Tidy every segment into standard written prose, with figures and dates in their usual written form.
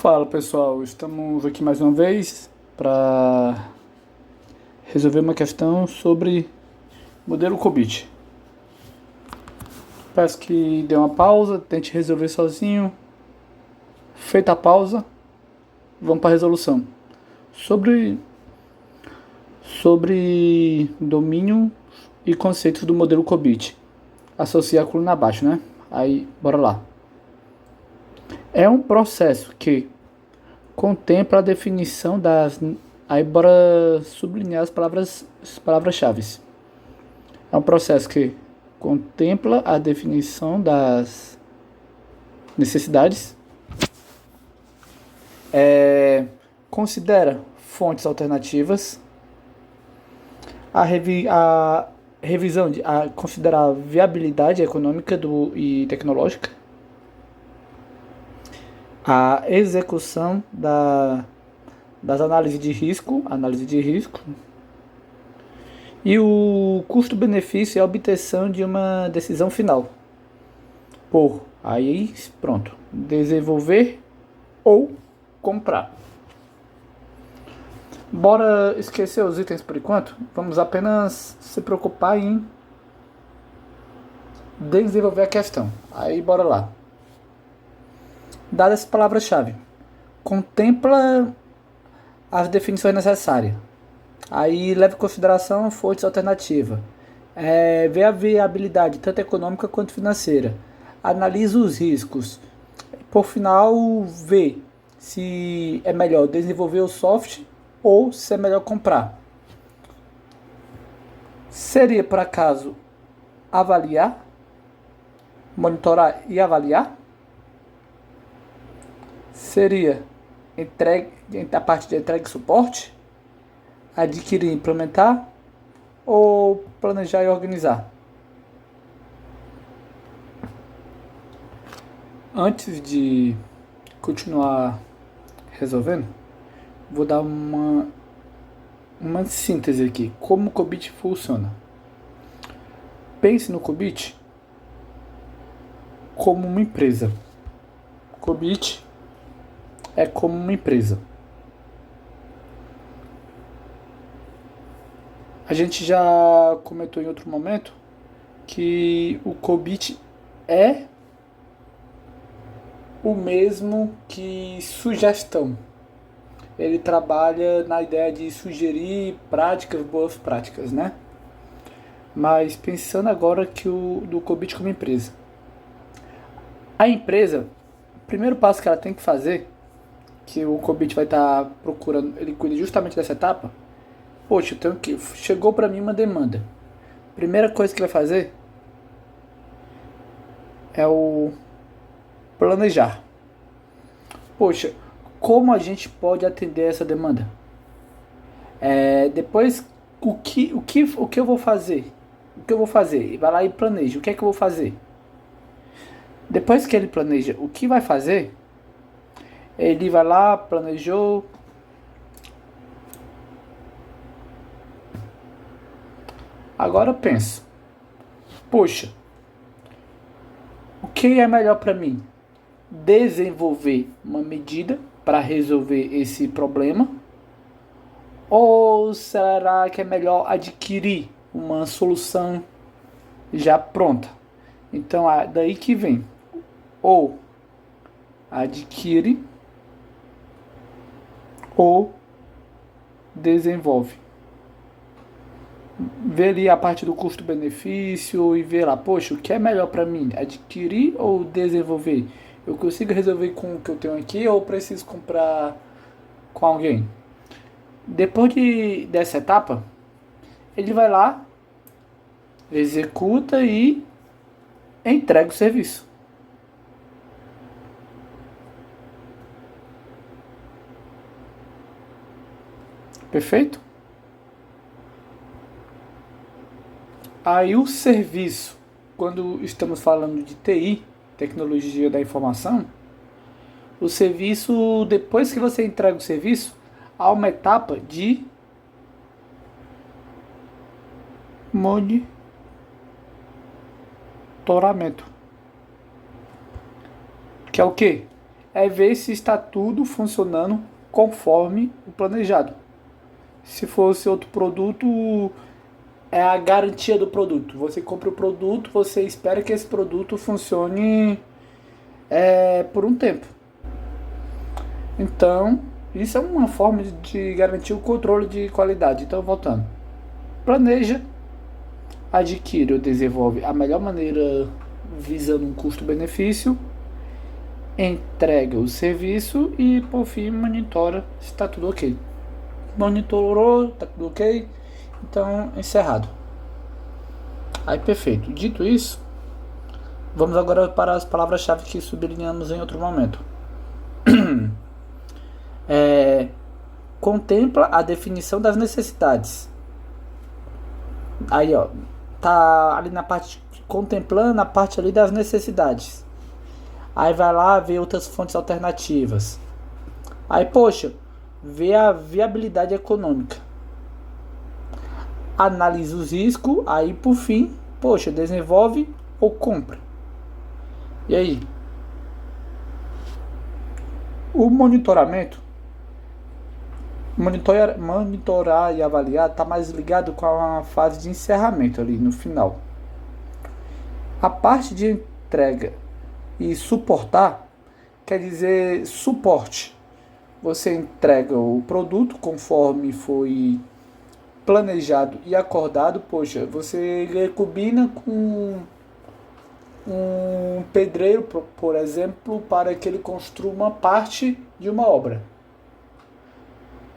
Fala pessoal, estamos aqui mais uma vez para resolver uma questão sobre modelo COBIT. Peço que dê uma pausa, tente resolver sozinho. Feita a pausa, vamos para a resolução. Sobre domínio e conceitos do modelo COBIT. Associar a coluna abaixo, né? Aí, bora lá. É um processo que contempla a definição das... Aí bora sublinhar as palavras-chave. É um processo que contempla a definição das necessidades, considera fontes alternativas, a revisão de considerar a viabilidade econômica e tecnológica, a execução das análises de risco, e o custo-benefício é a obtenção de uma decisão final. Aí pronto, desenvolver ou comprar. Bora esquecer os itens por enquanto. Vamos apenas se preocupar em desenvolver a questão. Aí bora lá. Dadas as palavras-chave, contempla as definições necessárias. Aí leva em consideração fontes alternativas. Vê a viabilidade tanto econômica quanto financeira. Analisa os riscos. Por final, vê se é melhor desenvolver o software ou se é melhor comprar. Seria, por acaso, avaliar, monitorar e avaliar? Seria a parte de entrega e suporte? Adquirir e implementar? Ou planejar e organizar? Antes de continuar resolvendo, vou dar uma síntese aqui. Como o COBIT funciona? Pense no COBIT como uma empresa. COBIT é como uma empresa. A gente já comentou em outro momento que o COBIT é o mesmo que sugestão. Ele trabalha na ideia de sugerir boas práticas, né? Mas pensando agora do COBIT como empresa. A empresa, o primeiro passo que ela tem que fazer, que o COBIT vai estar procurando, ele cuida justamente dessa etapa. Poxa, chegou para mim uma demanda. Primeira coisa que vai fazer é o planejar. Poxa, como a gente pode atender essa demanda? Depois, o que eu vou fazer? O que eu vou fazer? Vai lá e planeja. O que é que eu vou fazer? Depois que ele planeja o que vai fazer, ele vai lá, planejou. Agora pensa. Poxa, o que é melhor para mim? Desenvolver uma medida para resolver esse problema? Ou será que é melhor adquirir uma solução já pronta? Então, daí que vem. Ou adquire ou desenvolve. Vê ali a parte do custo-benefício e vê lá, poxa, o que é melhor para mim? Adquirir ou desenvolver? Eu consigo resolver com o que eu tenho aqui ou preciso comprar com alguém? Depois dessa etapa, ele vai lá, executa e entrega o serviço. Perfeito? Aí o serviço, quando estamos falando de TI, tecnologia da informação, o serviço, depois que você entrega o serviço, há uma etapa de monitoramento. Que é o quê? é ver se está tudo funcionando conforme o planejado. Se fosse outro produto, é a garantia do produto. Você compra o produto, você espera que esse produto funcione por um tempo. Então, isso é uma forma de garantir o controle de qualidade. Então, voltando. Planeja, adquire ou desenvolve a melhor maneira visando um custo-benefício, entrega o serviço e, por fim, monitora se está tudo ok. Monitorou, está tudo ok, então encerrado. Aí, perfeito. Dito isso, vamos agora para as palavras-chave que sublinhamos em outro momento. Contempla a definição das necessidades. Aí, ó, tá ali na parte, contemplando a parte ali das necessidades. Aí vai lá ver outras fontes alternativas. Aí, poxa, vê a viabilidade econômica. Analisa os riscos, aí por fim, poxa, desenvolve ou compra. E aí? O monitoramento, monitorar e avaliar está mais ligado com a fase de encerramento ali no final. A parte de entrega e suportar quer dizer suporte. Você entrega o produto conforme foi planejado e acordado. Poxa, você combina com um pedreiro, por exemplo, para que ele construa uma parte de uma obra.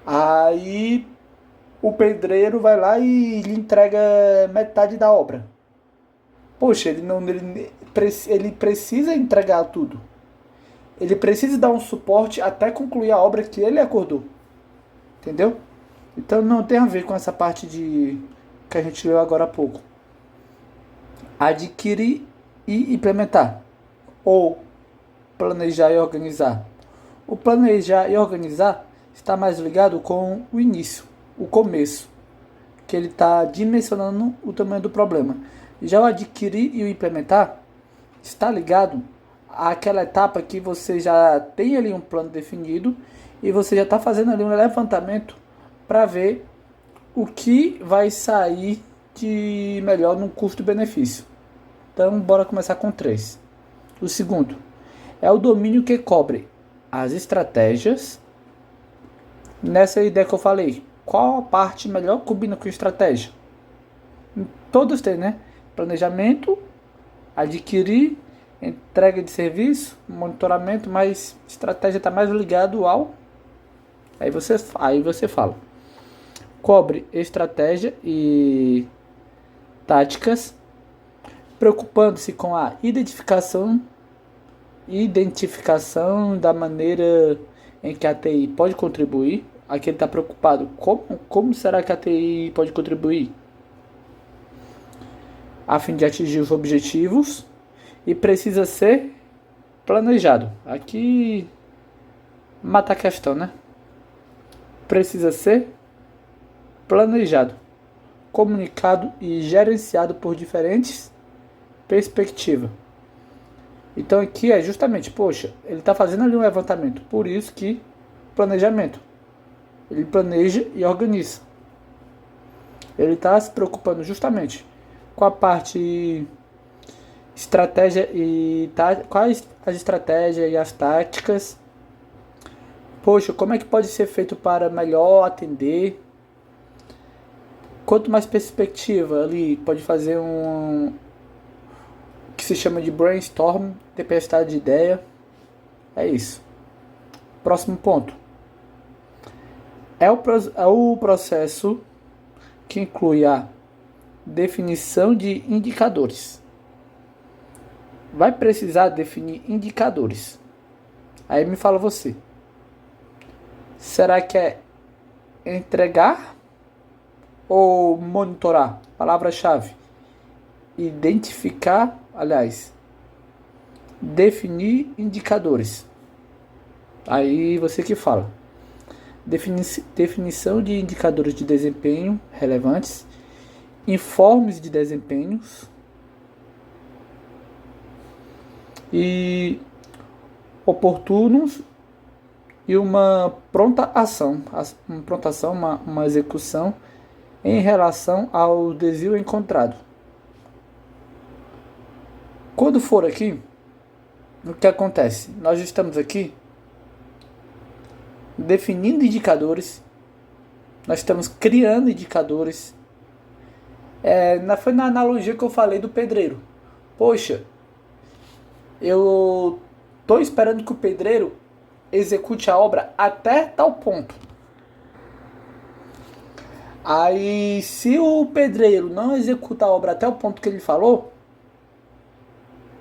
Aí o pedreiro vai lá e lhe entrega metade da obra. Poxa, ele precisa entregar tudo. Ele precisa dar um suporte até concluir a obra que ele acordou. Entendeu? Então não tem a ver com essa parte de que a gente leu agora há pouco. Adquirir e implementar. Ou planejar e organizar. O planejar e organizar está mais ligado com o início, o começo, que ele está dimensionando o tamanho do problema. Já o adquirir e o implementar está ligado àquela etapa que você já tem ali um plano definido e você já está fazendo ali um levantamento para ver o que vai sair de melhor no custo-benefício. Então, bora começar com 3. O segundo é o domínio que cobre as estratégias. Nessa ideia que eu falei, qual a parte melhor combina com estratégia? Todos têm, né? Planejamento, adquirir, entrega de serviço, monitoramento, mas estratégia está mais ligado ao... Aí você fala. Cobre estratégia e táticas, preocupando-se com a identificação da maneira em que a TI pode contribuir. Aqui ele está preocupado, como será que a TI pode contribuir? A fim de atingir os objetivos, e precisa ser planejado. Aqui mata a questão, né? Precisa ser planejado, comunicado e gerenciado por diferentes perspectivas. Então aqui é justamente, poxa, ele está fazendo ali um levantamento, por isso que planejamento. Ele planeja e organiza. Ele está se preocupando justamente com a parte estratégia e quais as estratégias e as táticas. Poxa, como é que pode ser feito para melhor atender? Quanto mais perspectiva ali, pode fazer um que se chama de brainstorm, tempestade de ideia. É isso. Próximo ponto. É o processo que inclui a definição de indicadores. Vai precisar definir indicadores. Aí me fala você. Será que é entregar ou monitorar? Palavra-chave. Definir indicadores. Aí você que fala. Definição de indicadores de desempenho relevantes, informes de desempenhos e oportunos e uma pronta ação, uma execução em relação ao desvio encontrado. Quando for aqui, o que acontece? Nós estamos aqui definindo indicadores, nós estamos criando indicadores. Foi na analogia que eu falei do pedreiro. Poxa, eu estou esperando que o pedreiro execute a obra até tal ponto. Aí, se o pedreiro não executa a obra até o ponto que ele falou,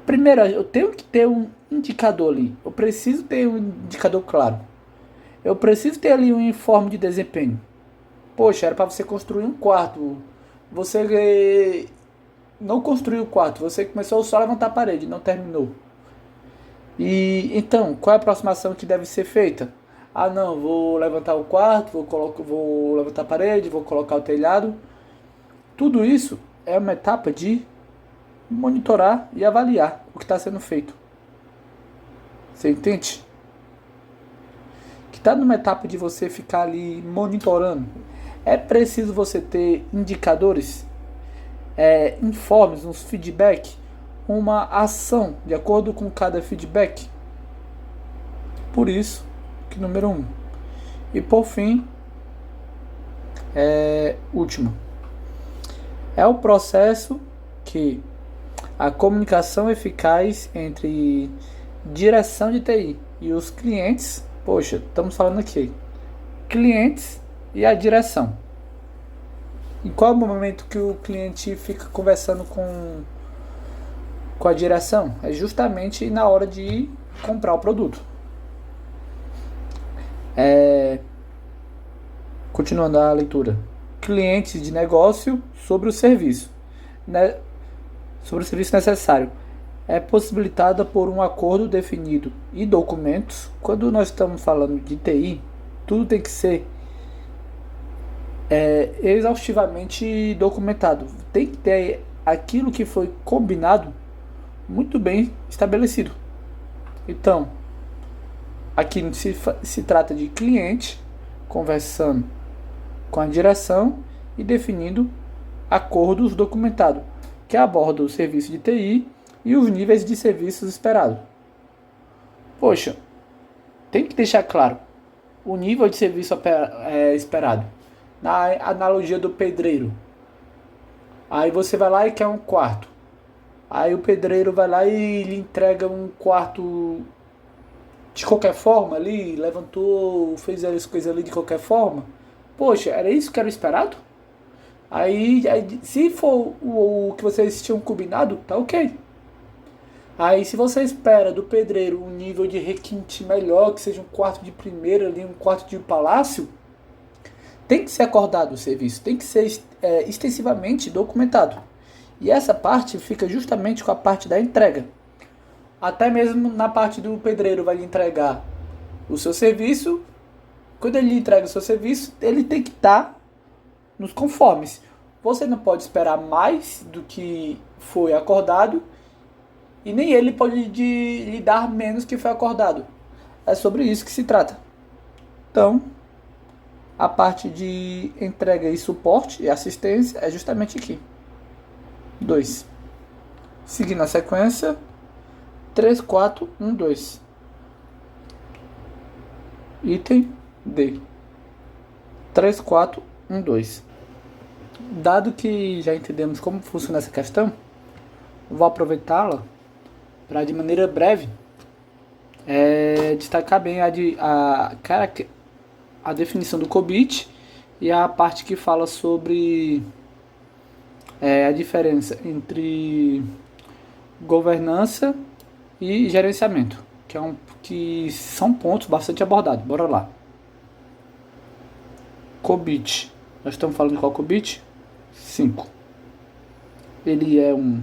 primeiro, eu tenho que ter um indicador ali. Eu preciso ter um indicador claro. Eu preciso ter ali um informe de desempenho. Poxa, era para você construir um quarto. Você não construiu o quarto. Você começou só a levantar a parede, não terminou. E então, qual é a aproximação que deve ser feita? Ah, não, vou levantar o quarto, vou levantar a parede, vou colocar o telhado. Tudo isso é uma etapa de monitorar e avaliar o que está sendo feito. Você entende? Que está numa etapa de você ficar ali monitorando. É preciso você ter indicadores, informes, uns feedback, uma ação de acordo com cada feedback. Por isso que número 1. E por fim, último, é o processo que a comunicação eficaz entre direção de TI e os clientes. Poxa, estamos falando aqui, clientes e a direção. Em qual momento que o cliente fica conversando com a direção? É justamente na hora de comprar o produto. Continuando a leitura. Clientes de negócio sobre o serviço. Sobre o serviço necessário. É possibilitada por um acordo definido e documentos. Quando nós estamos falando de TI, tudo tem que ser exaustivamente documentado. Tem que ter aquilo que foi combinado muito bem estabelecido. Então, aqui se trata de cliente conversando com a direção e definindo acordos documentados que abordam o serviço de TI e os níveis de serviços esperados. Poxa, tem que deixar claro o nível de serviço esperado. Na analogia do pedreiro. Aí você vai lá e quer um quarto. Aí o pedreiro vai lá e lhe entrega um quarto de qualquer forma ali, levantou, fez as coisas ali de qualquer forma. Poxa, era isso que era esperado? Aí se for o que vocês tinham combinado, tá ok. Aí se você espera do pedreiro um nível de requinte melhor, que seja um quarto de primeira ali, um quarto de palácio, tem que ser acordado o serviço, tem que ser extensivamente documentado. E essa parte fica justamente com a parte da entrega. Até mesmo na parte do pedreiro vai lhe entregar o seu serviço. Quando ele lhe entrega o seu serviço, ele tem que estar nos conformes. Você não pode esperar mais do que foi acordado e nem ele pode lhe dar menos que foi acordado. É sobre isso que se trata. Então, a parte de entrega e suporte e assistência é justamente aqui. 2. Seguindo a sequência, 3, 4, 1, 2. Item D. 3, 4, 1, 2. Dado que já entendemos como funciona essa questão, vou aproveitá-la para, de maneira breve, destacar bem a definição do COBIT e a parte que fala sobre a diferença entre governança e gerenciamento, que são pontos bastante abordados. Bora lá. COBIT. Nós estamos falando de qual COBIT? 5. Ele é um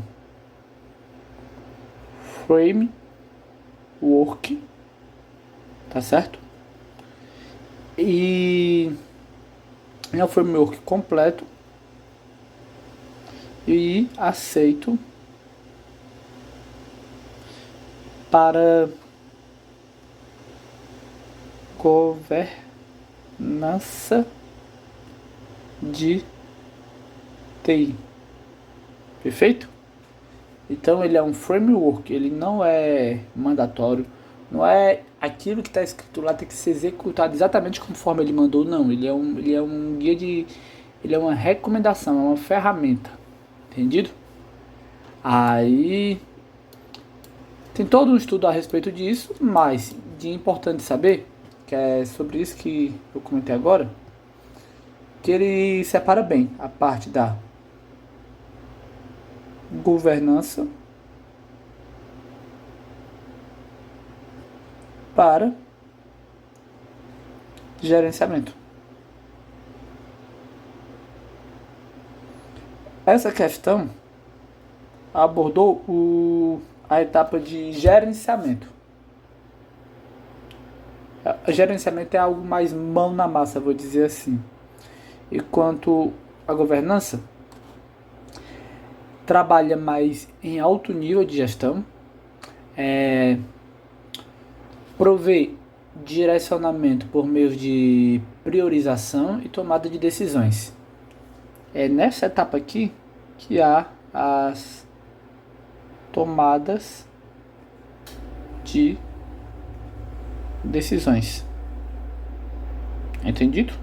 framework, tá certo? E é um framework completo e aceito para governança de TI. Perfeito? Então ele é um framework, ele não é mandatório, não é aquilo que está escrito lá tem que ser executado exatamente conforme ele mandou, não. Ele é um guia de, ele é uma recomendação, é uma ferramenta, entendido? Aí tem todo um estudo a respeito disso, mas de importante saber, que é sobre isso que eu comentei agora, que ele separa bem a parte da governança para gerenciamento. Essa questão abordou a etapa de gerenciamento. O gerenciamento é algo mais mão na massa, vou dizer assim. Enquanto a governança trabalha mais em alto nível de gestão, provê direcionamento por meio de priorização e tomada de decisões. É nessa etapa aqui que há as tomadas de decisões. Entendido?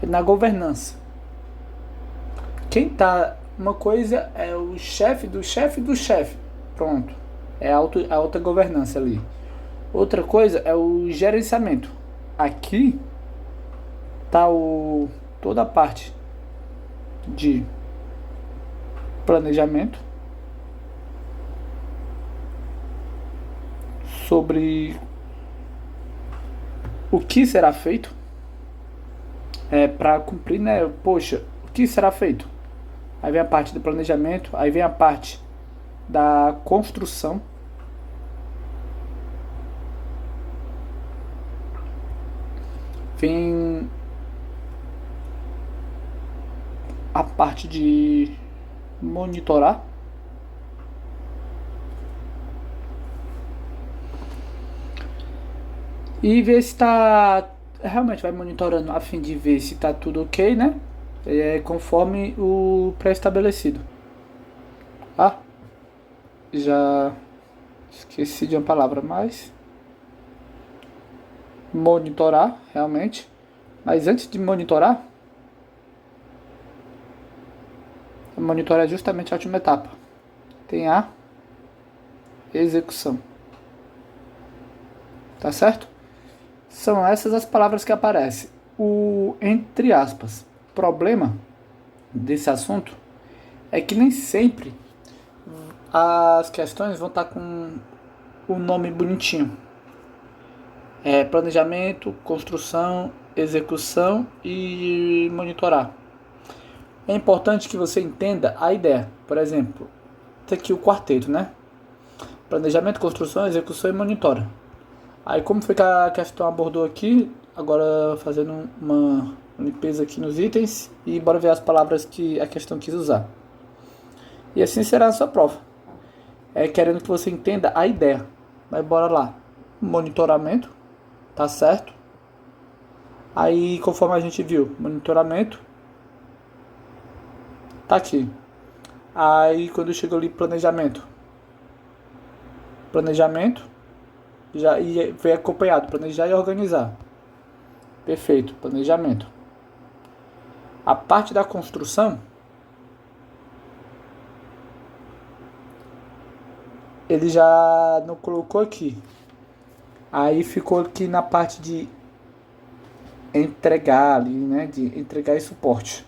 Na governança, quem tá, uma coisa é o chefe do chefe do chefe, pronto, é a alta governança ali. Outra coisa é o gerenciamento. Aqui tá toda a parte de planejamento sobre o que será feito para cumprir, né? Poxa, o que será feito? Aí vem a parte do planejamento, aí vem a parte da construção, vem a parte de monitorar, e ver se está realmente vai monitorando a fim de ver se está tudo ok, né? Conforme o pré-estabelecido. Ah, já esqueci de uma palavra, mas monitorar realmente. Mas antes de monitorar é justamente a última etapa. Tem a execução. Tá certo? São essas as palavras que aparecem. O, entre aspas, problema desse assunto é que nem sempre as questões vão estar com o nome bonitinho. Planejamento, construção, execução e monitorar. É importante que você entenda a ideia. Por exemplo, tem aqui o quarteto, né? Planejamento, construção, execução e monitora. Aí como foi que a questão abordou aqui, agora fazendo uma limpeza aqui nos itens e bora ver as palavras que a questão quis usar. E assim será a sua prova. Querendo que você entenda a ideia. Mas bora lá. Monitoramento, tá certo? Aí conforme a gente viu, monitoramento tá aqui. Aí quando chegou ali planejamento já vem acompanhado, planejar e organizar. Perfeito, planejamento. A parte da construção, ele já não colocou aqui. Aí ficou aqui na parte de entregar ali, né? De entregar e suporte.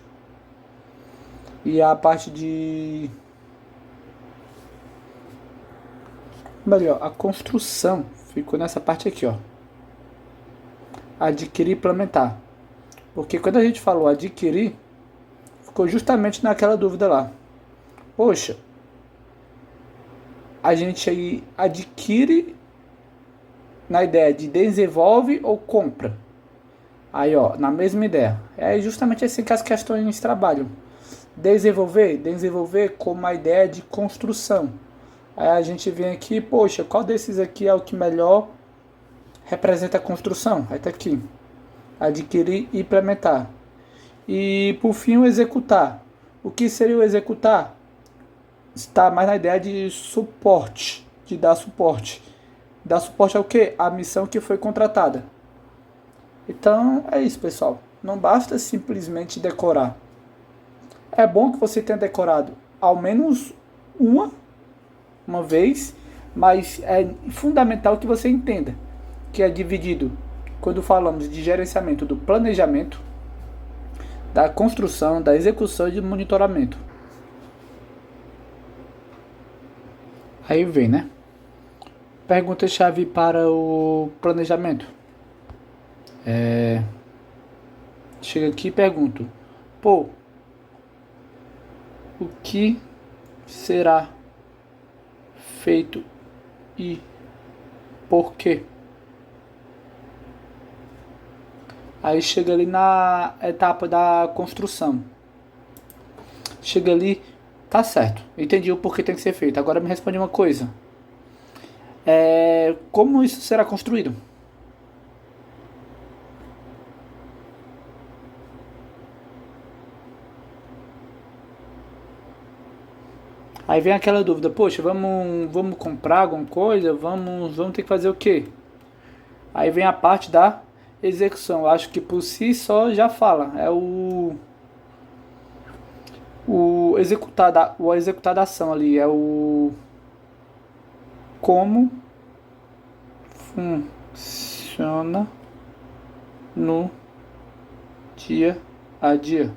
E a parte de... Melhor, a construção ficou nessa parte aqui, ó. Adquirir e implementar. Porque quando a gente falou adquirir, ficou justamente naquela dúvida lá. Poxa, a gente aí adquire na ideia de desenvolve ou compra. Aí, ó, na mesma ideia. É justamente assim que as questões trabalham. Desenvolver como a ideia de construção. Aí a gente vem aqui, poxa, qual desses aqui é o que melhor representa a construção, aí tá aqui. Adquirir e implementar. E por fim o executar. O que seria o executar? Está mais na ideia de suporte, de dar suporte. Dar suporte ao quê? A missão que foi contratada. Então é isso, pessoal. Não basta simplesmente decorar. É bom que você tenha decorado ao menos uma vez, mas é fundamental que você entenda que é dividido, quando falamos de gerenciamento do planejamento, da construção, da execução e do monitoramento. Aí vem, né? Pergunta-chave para o planejamento. Chega aqui e pergunto: pô, o que será feito e por quê? Aí chega ali na etapa da construção. Chega ali, tá certo, entendi o porquê tem que ser feito. Agora me responde uma coisa. Como isso será construído? Aí vem aquela dúvida: poxa, vamos comprar alguma coisa? Vamos ter que fazer o quê? Aí vem a parte da execução. Eu acho que por si só já fala. É o executar da ação ali. É o como funciona no dia a dia.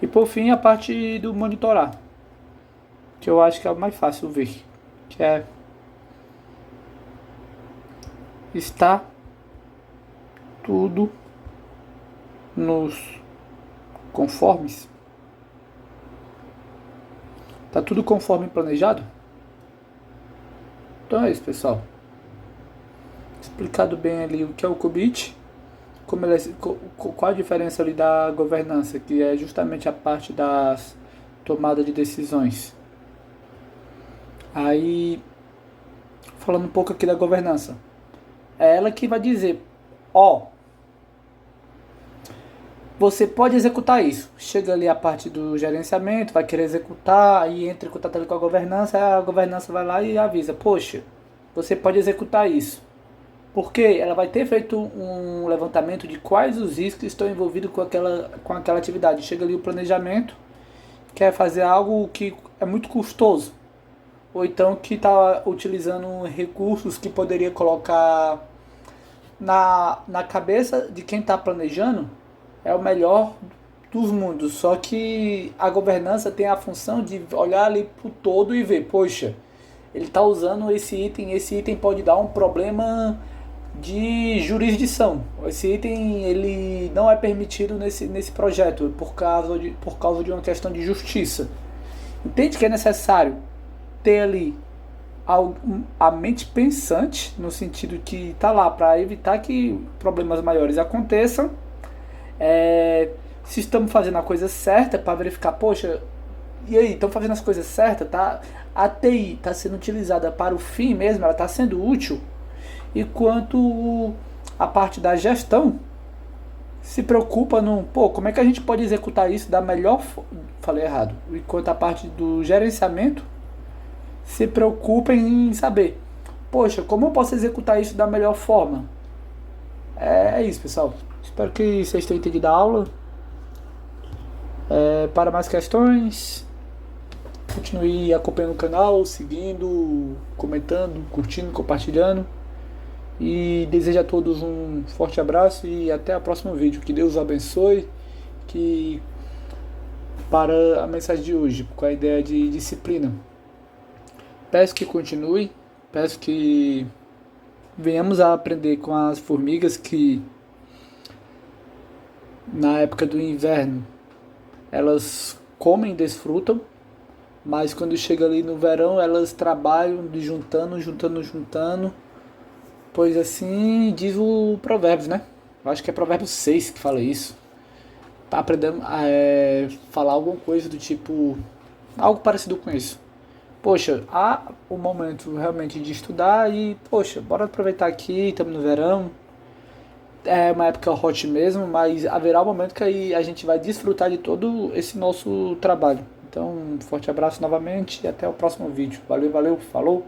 E por fim a parte do monitorar, que eu acho que é o mais fácil ver, que é está tudo nos conformes. Tá tudo conforme planejado? Então é isso, pessoal. Explicado bem ali o que é o COBIT, qual a diferença ali da governança, que é justamente a parte das tomadas de decisões. Aí, falando um pouco aqui da governança, é ela que vai dizer: você pode executar isso. Chega ali a parte do gerenciamento, vai querer executar, aí entra em contato ali com a governança vai lá e avisa: poxa, você pode executar isso. Porque ela vai ter feito um levantamento de quais os riscos estão envolvidos com aquela atividade. Chega ali o planejamento, quer fazer algo que é muito custoso, ou então que está utilizando recursos que poderia colocar na cabeça de quem está planejando, é o melhor dos mundos. Só que a governança tem a função de olhar ali para o todo e ver: poxa, ele está usando esse item pode dar um problema de jurisdição. Esse item ele não é permitido nesse projeto por causa de uma questão de justiça. Entende que é necessário ter ali a mente pensante, no sentido que está lá para evitar que problemas maiores aconteçam. Se estamos fazendo a coisa certa, para verificar: poxa, e aí, estão fazendo as coisas certas? Tá? A TI está sendo utilizada para o fim mesmo, ela está sendo útil. E quanto a parte da gestão, se preocupa como é que a gente pode executar isso da melhor falei errado. Enquanto a parte do gerenciamento se preocupa em saber: poxa, como eu posso executar isso da melhor forma? É isso, pessoal. Espero que vocês tenham entendido a aula. Para mais questões, continue acompanhando o canal, seguindo, comentando, curtindo, compartilhando. E desejo a todos um forte abraço e até o próximo vídeo. Que Deus os abençoe. Para a mensagem de hoje, com a ideia de disciplina, peço que continue, peço que venhamos a aprender com as formigas, que na época do inverno elas comem e desfrutam, mas quando chega ali no verão elas trabalham de juntando, pois assim diz o Provérbios, né? Eu acho que é Provérbios 6 que fala isso. Tá aprendendo a falar alguma coisa do tipo, algo parecido com isso. poxa, há o momento realmente de estudar e, poxa, bora aproveitar aqui, estamos no verão, é uma época hot mesmo, mas haverá um momento que aí a gente vai desfrutar de todo esse nosso trabalho. Então, um forte abraço novamente e até o próximo vídeo. Valeu, valeu, falou!